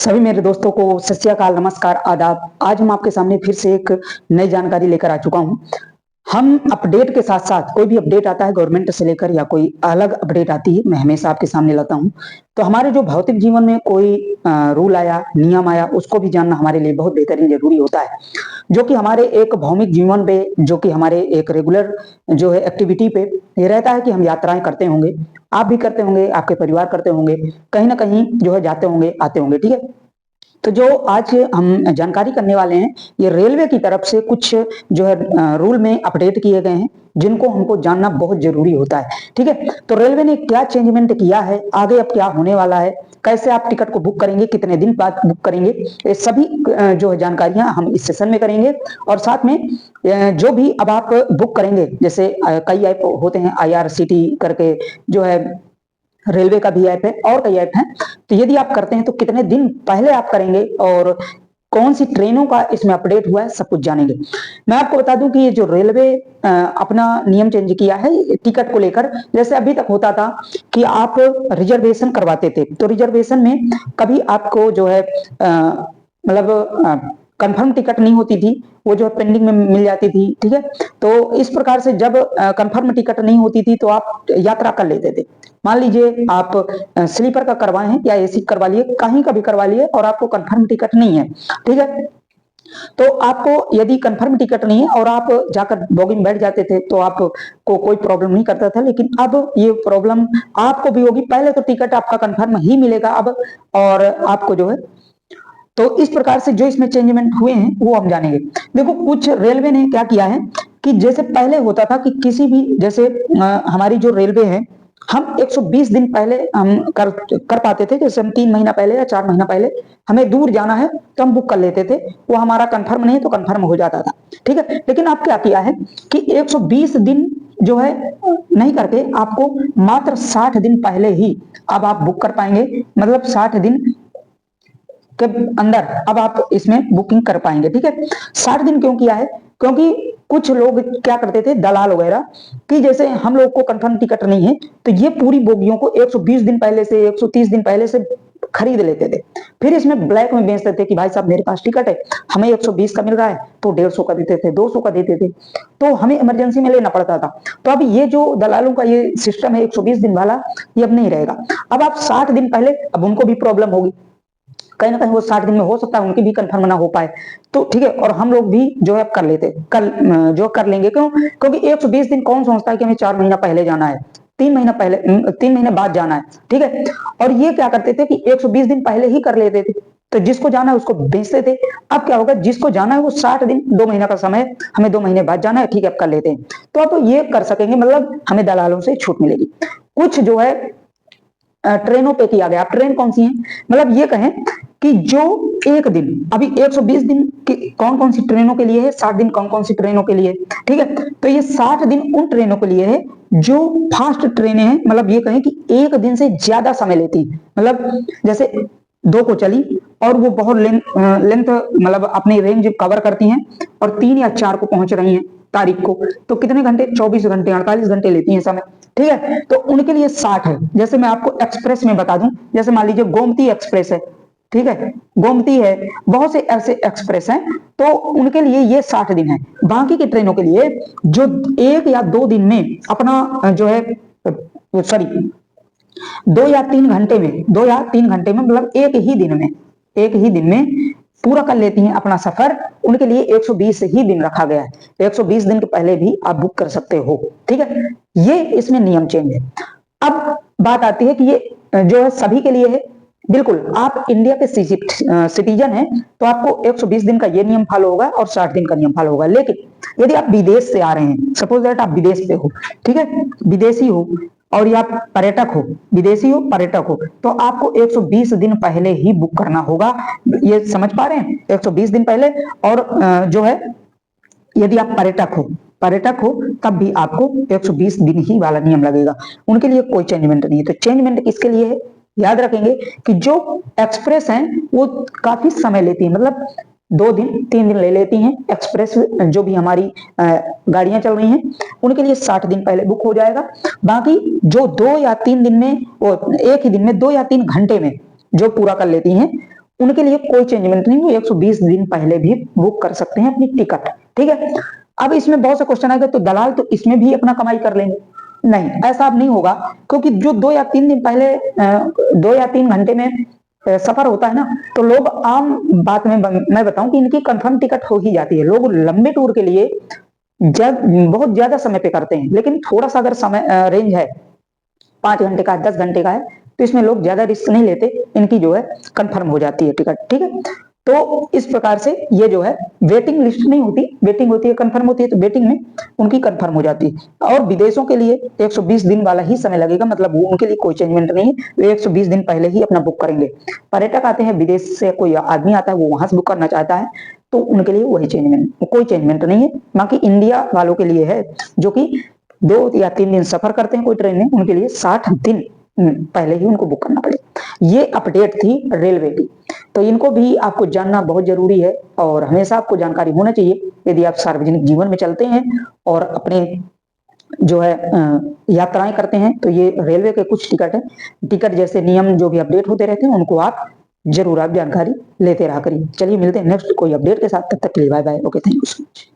सभी मेरे दोस्तों को सत श्री अकाल, नमस्कार, आदाब। आज हम आपके सामने फिर से एक नई जानकारी लेकर आ चुका हूं। हम अपडेट के साथ साथ कोई भी अपडेट आता है गवर्नमेंट से लेकर या कोई अलग अपडेट आती है, मैं हमेशा आपके सामने लाता हूं। तो हमारे जो भौतिक जीवन में कोई रूल आया, नियम आया, उसको भी जानना हमारे लिए बहुत बेहतरीन जरूरी होता है, जो कि हमारे एक भौमिक जीवन पे, जो कि हमारे एक रेगुलर जो है एक्टिविटी पे ये रहता है कि हम यात्राएं करते होंगे, आप भी करते होंगे, आपके परिवार करते होंगे, कहीं ना कहीं जो है जाते होंगे, आते होंगे। ठीक है, तो जो आज हम जानकारी करने वाले हैं, ये रेलवे की तरफ से कुछ जो है रूल में अपडेट किए गए हैं, जिनको हमको जानना बहुत जरूरी होता है। ठीक है, तो रेलवे ने क्या चेंजमेंट किया है, आगे अब क्या होने वाला है, कैसे आप टिकट को बुक करेंगे, कितने दिन बाद बुक करेंगे, ये सभी जो है जानकारियां हम इस सेशन में करेंगे। और साथ में जो भी अब आप बुक करेंगे, जैसे कई ऐप होते हैं, IRCT करके जो है, रेलवे का भी ऐप है और कई ऐप हैं। तो यदि आप करते हैं तो कितने दिन पहले आप करेंगे और कौन सी ट्रेनों का इसमें अपडेट हुआ है, सब कुछ जानेंगे। मैं आपको बता दूं कि ये जो रेलवे अपना नियम चेंज किया है टिकट को लेकर, जैसे अभी तक होता था कि आप रिजर्वेशन करवाते थे, तो रिजर्वेशन में कभी आपको जो है मतलब कंफर्म टिकट नहीं होती थी, वो जो पेंडिंग में मिल जाती थी। ठीक है, तो इस प्रकार से जब कंफर्म टिकट नहीं होती थी तो आप यात्रा कर लेते थे। मान लीजिए आप स्लीपर का करवाए हैं या AC करवा लिए, कहीं का भी करवा लिए और आपको कंफर्म टिकट नहीं है। ठीक है, तो आपको यदि कंफर्म टिकट नहीं है और आप जाकर बोगी में बैठ जाते थे तो आपको कोई प्रॉब्लम नहीं करता था, लेकिन अब ये प्रॉब्लम आपको भी होगी। पहले तो टिकट आपका कंफर्म ही मिलेगा अब, और आपको जो है, तो इस प्रकार से जो इसमें चेंजमेंट हुए हैं वो हम जानेंगे। देखो, कुछ रेलवे ने क्या किया है कि जैसे पहले होता था कि किसी भी, जैसे हमारी जो रेलवे है, हम 120 दिन पहले हम कर पाते थे। जैसे हम 3 महीना पहले या 4 महीना पहले हमें दूर जाना है तो हम बुक कर लेते थे, वो हमारा कंफर्म नहीं है तो कंफर्म हो जाता था। ठीक है, लेकिन अब क्या किया है कि 120 दिन जो है नहीं करके आपको मात्र 60 दिन पहले ही अब आप बुक कर पाएंगे, मतलब 60 दिन के अंदर अब आप इसमें बुकिंग कर पाएंगे। ठीक है, 60 दिन क्यों किया है? क्योंकि कुछ लोग क्या करते थे, दलाल वगैरह, कि जैसे हम लोग को कंफर्म टिकट नहीं है तो ये पूरी बोगियों को 120 दिन पहले से, 130 दिन पहले से खरीद लेते थे, फिर इसमें ब्लैक में बेचते थे कि भाई साहब मेरे पास टिकट है, हमें 120 का मिल रहा है, तो 150 का देते थे, 200 का देते थे, तो हमें इमरजेंसी में लेना पड़ता था। तो अब ये जो दलालों का ये सिस्टम है 120 दिन वाला, ये अब नहीं रहेगा। अब आप 60 दिन पहले, अब उनको भी प्रॉब्लम होगी, कहीं ना कहीं वो 60 दिन में हो सकता है उनकी भी कंफर्म ना हो पाए, तो ठीक है, और हम लोग भी जो है कर लेते, कल जो कर लेंगे। क्यों? क्योंकि 120 दिन कौन सोचता है कि हमें 4 महीना पहले जाना है, 3 महीना पहले, 3 महीने बाद जाना है। ठीक है, और ये क्या करते थे कि 120 दिन पहले ही कर लेते थे, तो जिसको जाना है उसको बेचते थे। अब क्या होगा, जिसको जाना है वो 60 दिन, 2 महीना का समय, हमें 2 महीने बाद जाना है, ठीक है अब कर लेते हैं, तो आप ये कर सकेंगे, मतलब हमें दलालों से छूट मिलेगी। कुछ जो है ट्रेनों पे किया गया। ट्रेन कौन सी है, मतलब ये कहें कि जो एक दिन, अभी 120 दिन की कौन कौन सी ट्रेनों के लिए है, 60 दिन कौन कौन सी ट्रेनों के लिए। ठीक है, तो ये 60 दिन उन ट्रेनों के लिए है जो फास्ट ट्रेनें हैं, मतलब ये कहें कि एक दिन से ज्यादा समय लेती, मतलब जैसे 2 को चली और वो बहुत लेंथ मतलब अपनी रेंज कवर करती हैं, और 3 या 4 को पहुंच रही हैं तारीख को, तो कितने घंटे, 24 घंटे, 48 घंटे लेती हैं समय। ठीक है, तो उनके लिए 60 है। जैसे मैं आपको एक्सप्रेस में बता दूं, जैसे मान लीजिए गोमती एक्सप्रेस है, ठीक है, गोमती है, बहुत से ऐसे एक्सप्रेस हैं, तो उनके लिए ये 60 दिन है। बाकी की ट्रेनों के लिए जो 1 या 2 दिन में अपना जो है, सॉरी, 2 या 3 घंटे में, 2 या 3 घंटे में, मतलब एक ही दिन में, एक ही दिन में पूरा कर लेती हैं अपना सफर, उनके लिए 120 ही दिन रखा गया है। 120 दिन के पहले भी आप बुक कर सकते हो। ठीक है, ये इसमें नियम चेंज है। अब बात आती है कि ये जो है सभी के लिए है। बिल्कुल, आप इंडिया के सिटीजन हैं तो आपको 120 दिन का ये नियम फॉलो होगा और 60 दिन का नियम फॉलो होगा। लेकिन यदि आप विदेश से आ रहे हैं, सपोज दैट आप विदेश पे हो, ठीक है, विदेशी हो, और या पर्यटक हो, विदेशी हो, पर्यटक हो, तो आपको 120 दिन पहले ही बुक करना होगा। ये समझ पा रहे हैं, 120 दिन पहले। और जो है, यदि आप पर्यटक हो तब भी आपको 120 दिन ही वाला नियम लगेगा, उनके लिए कोई चेंजमेंट नहीं है। तो चेंजमेंट किसके लिए है, याद रखेंगे कि जो एक्सप्रेस हैं वो काफी समय लेती है, मतलब 2 दिन 3 दिन ले लेती हैं एक्सप्रेस, जो भी हमारी गाड़ियां चल रही हैं, उनके लिए 60 दिन पहले बुक हो जाएगा। बाकी जो 2 या 3 दिन में, वो एक ही दिन में 2 या 3 घंटे में जो पूरा कर लेती हैं, उनके लिए कोई चेंजमेंट नहीं, वो 120 दिन पहले भी बुक कर सकते हैं अपनी टिकट। ठीक है। अब इसमें बहुत से क्वेश्चन आएगा, तो दलाल तो इसमें भी अपना कमाई कर लेंगे? नहीं, ऐसा अब नहीं होगा, क्योंकि जो 2 या 3 दिन पहले 2 या 3 घंटे में सफर होता है ना, तो लोग आम बात में मैं बताऊं कि इनकी कंफर्म टिकट हो ही जाती है। लोग लंबे टूर के लिए जब बहुत ज्यादा समय पे करते हैं, लेकिन थोड़ा सा अगर समय रेंज है 5 घंटे का, 10 घंटे का है, तो इसमें लोग ज्यादा रिस्क नहीं लेते, इनकी जो है कंफर्म हो जाती है टिकट। ठीक है। तो इस प्रकार से ये जो है वेटिंग लिस्ट नहीं होती, वेटिंग होती है, कंफर्म होती है, तो वेटिंग में उनकी कंफर्म हो जाती है। और विदेशों के लिए 120 दिन वाला ही समय लगेगा, मतलब वो उनके लिए कोई चेंजमेंट नहीं है, वे 120 दिन पहले ही अपना बुक करेंगे। पर्यटक आते हैं विदेश से, कोई आदमी आता है वो वहां से बुक करना चाहता है, तो उनके लिए वही चेंजमेंट, कोई चेंजमेंट नहीं है। बाकी इंडिया वालों के लिए है, जो कि 2 या 3 दिन सफर करते हैं कोई ट्रेन में, उनके लिए 60 दिन पहले ही उनको बुक करना पड़ेगा। ये अपडेट थी रेलवे की, तो इनको भी आपको जानना बहुत जरूरी है, और हमेशा आपको जानकारी होना चाहिए यदि आप सार्वजनिक जीवन में चलते हैं और अपने जो है यात्राएं करते हैं। तो ये रेलवे के कुछ टिकट है, टिकट जैसे नियम जो भी अपडेट होते रहते हैं, उनको आप जरूर आप जानकारी लेते रहा करिए। चलिए मिलते हैं नेक्स्ट कोई अपडेट के साथ, तब तक के लिए bye bye, okay, thank you so much.